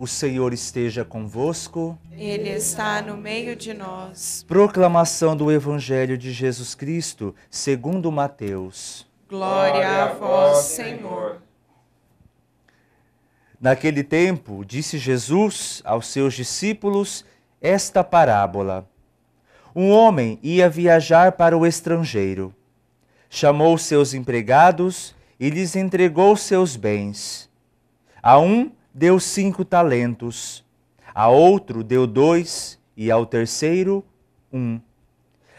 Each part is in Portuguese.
O Senhor esteja convosco. Ele está no meio de nós. Proclamação do Evangelho de Jesus Cristo, segundo Mateus. Glória a vós, Senhor. Naquele tempo, disse Jesus aos seus discípulos esta parábola. Um homem ia viajar para o estrangeiro. Chamou seus empregados e lhes entregou seus bens. A um deu 5 talentos, a outro deu 2 e ao terceiro 1.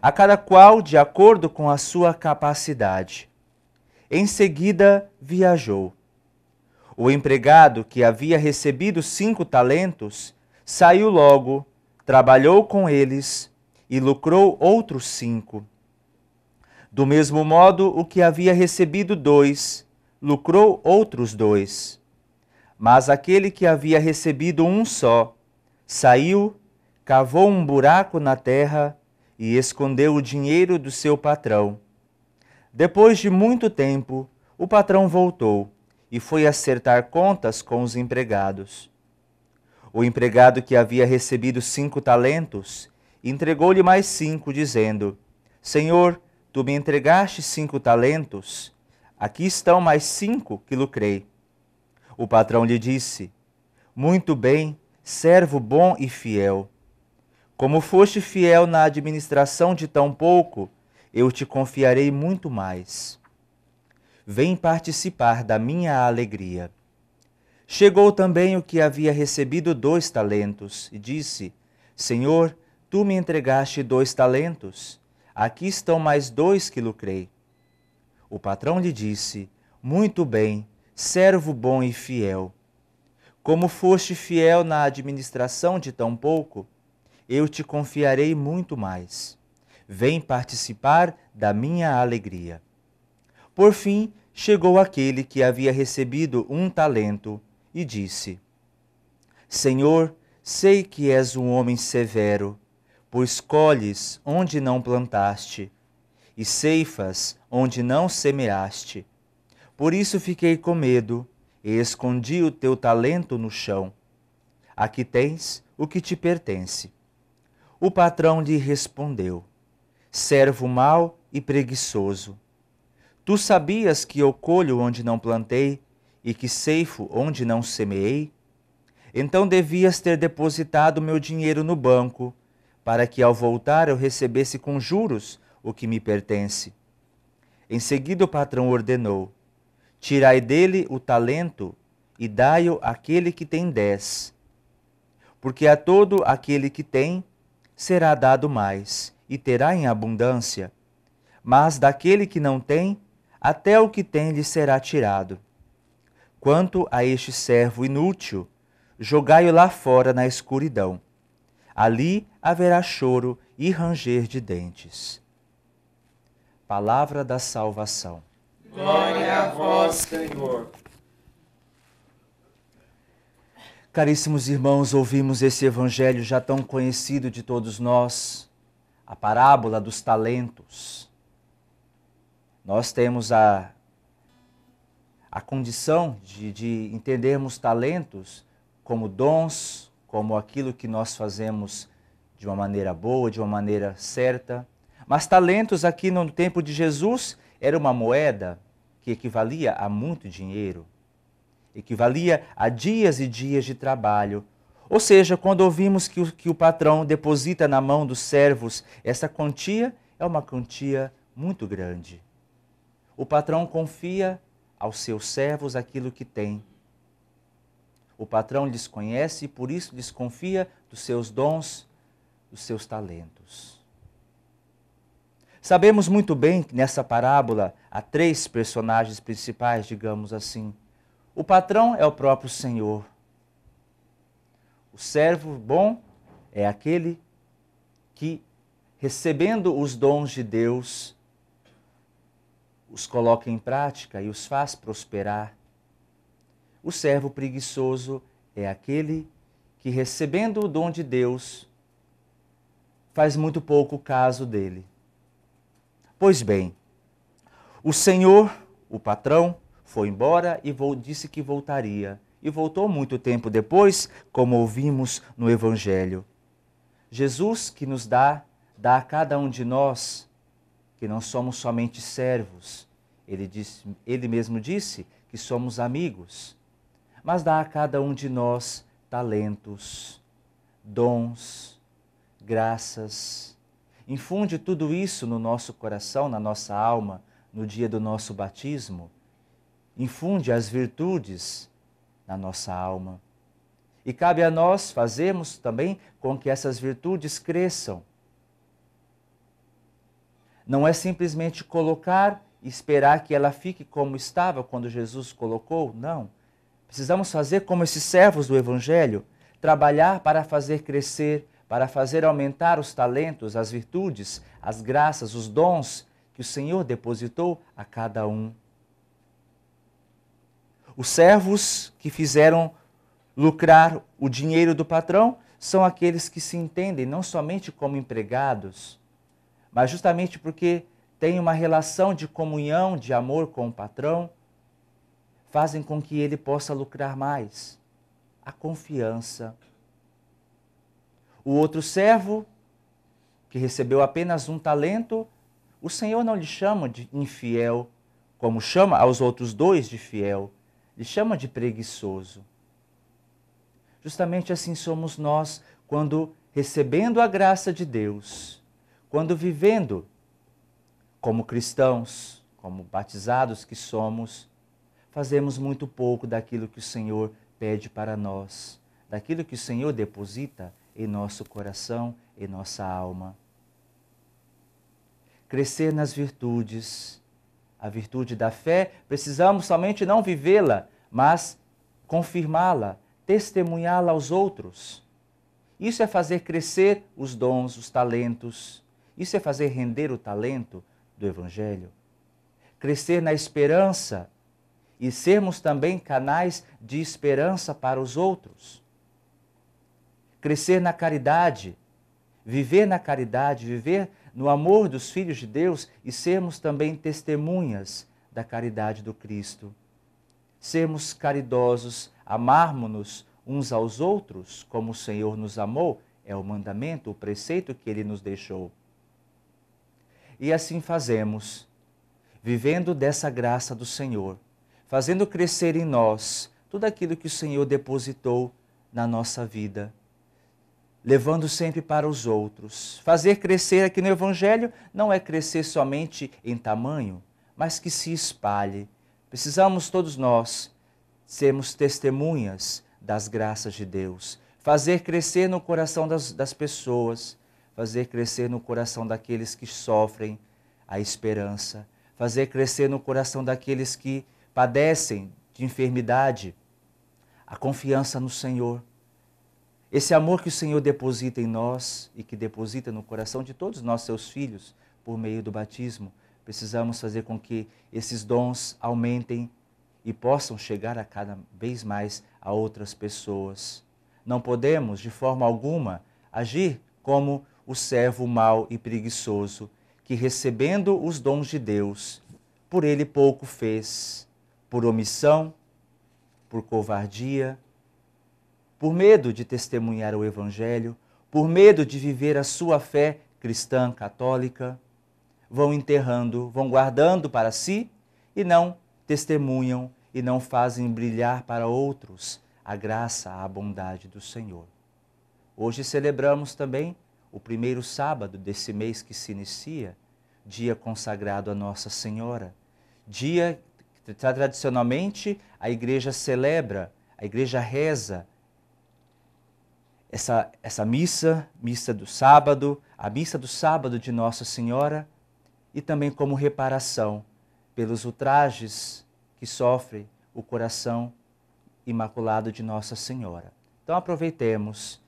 A cada qual de acordo com a sua capacidade. Em seguida viajou. O empregado que havia recebido 5 talentos saiu logo, trabalhou com eles e lucrou outros 5. Do mesmo modo, o que havia recebido 2 lucrou outros 2. Mas aquele que havia recebido 1 só, saiu, cavou um buraco na terra e escondeu o dinheiro do seu patrão. Depois de muito tempo, o patrão voltou e foi acertar contas com os empregados. O empregado que havia recebido 5 talentos entregou-lhe mais 5, dizendo: Senhor, tu me entregaste 5 talentos, aqui estão mais 5 que lucrei. O patrão lhe disse: Muito bem, servo bom e fiel. Como foste fiel na administração de tão pouco, eu te confiarei muito mais. Vem participar da minha alegria. Chegou também o que havia recebido 2 talentos e disse: Senhor, tu me entregaste 2 talentos, aqui estão mais 2 que lucrei. O patrão lhe disse: Muito bem, servo bom e fiel. Como foste fiel na administração de tão pouco, eu te confiarei muito mais. Vem participar da minha alegria. Por fim, chegou aquele que havia recebido 1 talento e disse: Senhor, sei que és um homem severo, pois colhes onde não plantaste e ceifas onde não semeaste. Por isso fiquei com medo e escondi o teu talento no chão. Aqui tens o que te pertence. O patrão lhe respondeu: Servo mau e preguiçoso. Tu sabias que eu colho onde não plantei e que ceifo onde não semeei? Então devias ter depositado meu dinheiro no banco, para que ao voltar eu recebesse com juros o que me pertence. Em seguida o patrão ordenou: Tirai dele o talento e dai-o àquele que tem 10. Porque a todo aquele que tem será dado mais, e terá em abundância. Mas daquele que não tem, até o que tem lhe será tirado. Quanto a este servo inútil, jogai-o lá fora na escuridão. Ali haverá choro e ranger de dentes. Palavra da salvação. Glória a vós, Senhor. Caríssimos irmãos, ouvimos esse evangelho já tão conhecido de todos nós, a parábola dos talentos. Nós temos a condição de entendermos talentos como dons, como aquilo que nós fazemos de uma maneira boa, de uma maneira certa. Mas talentos aqui no tempo de Jesus era uma moeda que equivalia a muito dinheiro, equivalia a dias e dias de trabalho. Ou seja, quando ouvimos que o patrão deposita na mão dos servos essa quantia, é uma quantia muito grande. O patrão confia aos seus servos aquilo que tem. O patrão lhes conhece e por isso lhes confia dos seus dons, dos seus talentos. Sabemos muito bem que nessa parábola há 3 personagens principais, digamos assim. O patrão é o próprio Senhor. O servo bom é aquele que, recebendo os dons de Deus, os coloca em prática e os faz prosperar. O servo preguiçoso é aquele que, recebendo o dom de Deus, faz muito pouco caso dele. Pois bem, o Senhor, o patrão, foi embora e disse que voltaria. e voltou muito tempo depois, como ouvimos no Evangelho. Jesus que nos dá a cada um de nós, que não somos somente servos. Ele mesmo disse que somos amigos, mas dá a cada um de nós talentos, dons, graças. Infunde tudo isso no nosso coração, na nossa alma, no dia do nosso batismo. Infunde as virtudes na nossa alma. E cabe a nós fazermos também com que essas virtudes cresçam. Não é simplesmente colocar e esperar que ela fique como estava quando Jesus colocou, não. Precisamos fazer como esses servos do Evangelho, trabalhar para fazer crescer, para fazer aumentar os talentos, as virtudes, as graças, os dons que o Senhor depositou a cada um. Os servos que fizeram lucrar o dinheiro do patrão são aqueles que se entendem não somente como empregados, mas justamente porque têm uma relação de comunhão, de amor com o patrão, fazem com que ele possa lucrar mais. A confiança. O outro servo, que recebeu apenas um talento, o Senhor não lhe chama de infiel, como chama aos outros dois de fiel, lhe chama de preguiçoso. Justamente assim somos nós, quando recebendo a graça de Deus, quando vivendo como cristãos, como batizados que somos, fazemos muito pouco daquilo que o Senhor pede para nós, daquilo que o Senhor deposita em nosso coração, em nossa alma. Crescer nas virtudes, a virtude da fé, precisamos somente não vivê-la, mas confirmá-la, testemunhá-la aos outros. Isso é fazer crescer os dons, os talentos. Isso é fazer render o talento do Evangelho. Crescer na esperança e sermos também canais de esperança para os outros. Crescer na caridade, viver no amor dos filhos de Deus e sermos também testemunhas da caridade do Cristo. Sermos caridosos, amarmos-nos uns aos outros, como o Senhor nos amou, é o mandamento, o preceito que Ele nos deixou. E assim fazemos, vivendo dessa graça do Senhor, fazendo crescer em nós tudo aquilo que o Senhor depositou na nossa vida, levando sempre para os outros. Fazer crescer aqui no Evangelho não é crescer somente em tamanho, mas que se espalhe. Precisamos todos nós sermos testemunhas das graças de Deus, fazer crescer no coração das pessoas, fazer crescer no coração daqueles que sofrem a esperança, fazer crescer no coração daqueles que padecem de enfermidade a confiança no Senhor. Esse amor que o Senhor deposita em nós e que deposita no coração de todos nós, seus filhos, por meio do batismo, precisamos fazer com que esses dons aumentem e possam chegar a cada vez mais a outras pessoas. Não podemos, de forma alguma, agir como o servo mau e preguiçoso, que recebendo os dons de Deus, por ele pouco fez, por omissão, por covardia, por medo de testemunhar o Evangelho, por medo de viver a sua fé cristã, católica, vão enterrando, vão guardando para si e não testemunham e não fazem brilhar para outros a graça, a bondade do Senhor. Hoje celebramos também o primeiro sábado desse mês que se inicia, dia consagrado a Nossa Senhora, dia que tradicionalmente a Igreja celebra, a Igreja reza essa missa do sábado, a missa do sábado de Nossa Senhora, e também como reparação pelos ultrajes que sofre o coração imaculado de Nossa Senhora. Então aproveitemos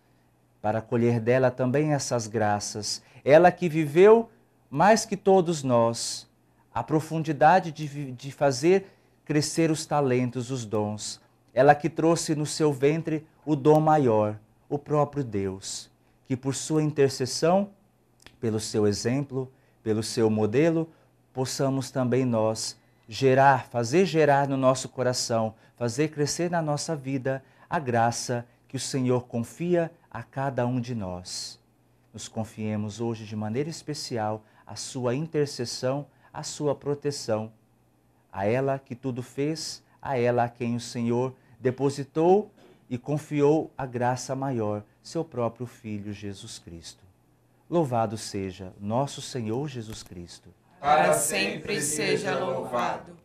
para colher dela também essas graças. Ela que viveu mais que todos nós a profundidade de fazer crescer os talentos, os dons. Ela que trouxe no seu ventre o dom maior, o próprio Deus, que por sua intercessão, pelo seu exemplo, pelo seu modelo, possamos também nós fazer gerar no nosso coração, fazer crescer na nossa vida a graça que o Senhor confia a cada um de nós. Nos confiemos hoje de maneira especial a sua intercessão, a sua proteção. A ela que tudo fez, a ela a quem o Senhor depositou e confiou a graça maior, seu próprio Filho Jesus Cristo. Louvado seja nosso Senhor Jesus Cristo. Para sempre seja louvado.